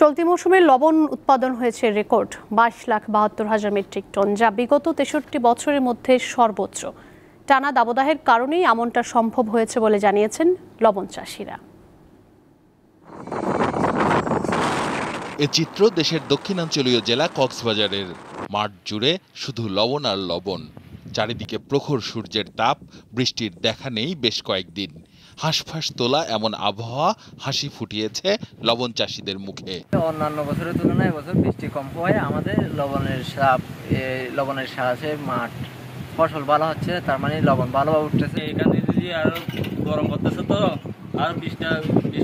চলতি মৌসুমে লবণ উৎপাদন হয়েছে রেকর্ড 22,72,000 মেট্রিক টন, যা বিগত 63 বছরের মধ্যে সর্বোচ্চ। টানা দাবদাহের কারণেই এমনটা সম্ভব হয়েছে বলে জানিয়েছেন লবণ চাষিরা। এ চিত্র দেশের দক্ষিণাঞ্চলীয় জেলা কক্সবাজারের। মাঠ জুড়ে শুধু লবণ আর লবণ, চারিদিকে প্রখর সূর্যের তাপ, বৃষ্টির দেখা নেই বেশ কয়েকদিন। হাঁসফাঁস তোলা এমন আবহাওয়া হাসি ফুটিয়েছে লবণ চাষিদের মুখে। অন্যান্য বছরের তুলনায় এবছর বৃষ্টি কম হওয়ায় আমাদের লবণের সাহায্যে মাঠ ফসল ভালো হচ্ছে, তার মানে লবণ ভালোভাবে উঠতেছে। এখানে যদি আরো গরম করতেছে তো আর 20-15টা যদি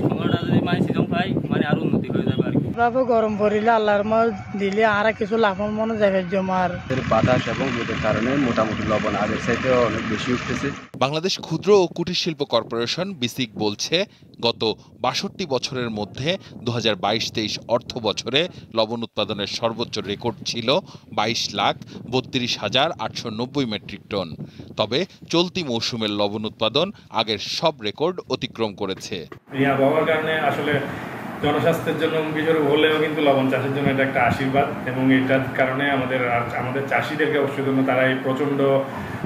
মানে সিজন পাই মানে আরো উন্নতি হয়ে যাবে আর কি। গরম পড়লে আল্লাহর মাল দিলে আর কিছু লাভবান মনে যাবে জমার। বাতাস এবং রোদের কারণে মোটামুটি লবণ আগের চাইতে অনেক বেশি উঠতেছে। বাংলাদেশ ক্ষুদ্র ও কুটির শিল্প কর্পোরেশন বিসিক বলছে, গত 62 বছরের মধ্যে 2022-23 অর্থ বছরে লবণ উৎপাদনের সর্বোচ্চ রেকর্ড ছিল 22,32,890 মেট্রিক টন। তবে চলতি মৌসুমের লবণ উৎপাদন আগের সব রেকর্ড অতিক্রম করেছে। এই আবহাওয়ার কারণে আসলে জনস্বাস্থ্যের জন্য বিশেষ হলেও কিন্তু লবণ চাষের জন্য এটা একটা আশীর্বাদ, এবং এটার কারণে আমাদের চাষিদেরকে অবশ্যই জন্য তারা এই প্রচণ্ড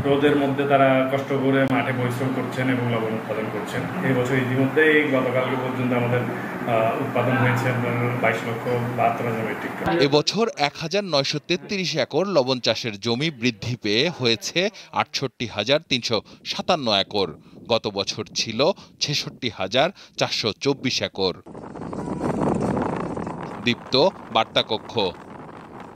রোদের মধ্যে তারা কষ্ট করে মাঠে পরিশ্রম করছেন এবং লবণ উৎপাদন করছেন। এই বছর ইতিমধ্যেই গতকালকে পর্যন্ত আমাদের উৎপাদন হয়েছে 22,72,000 মেট্রিক টন। এবছর 1,933 একর লবণ চাষের জমি বৃদ্ধি পেয়ে হয়েছে 68,357 একর। গত বছর ছিল 66,424 একর। দীপ্ত বার্তা কক্ষ।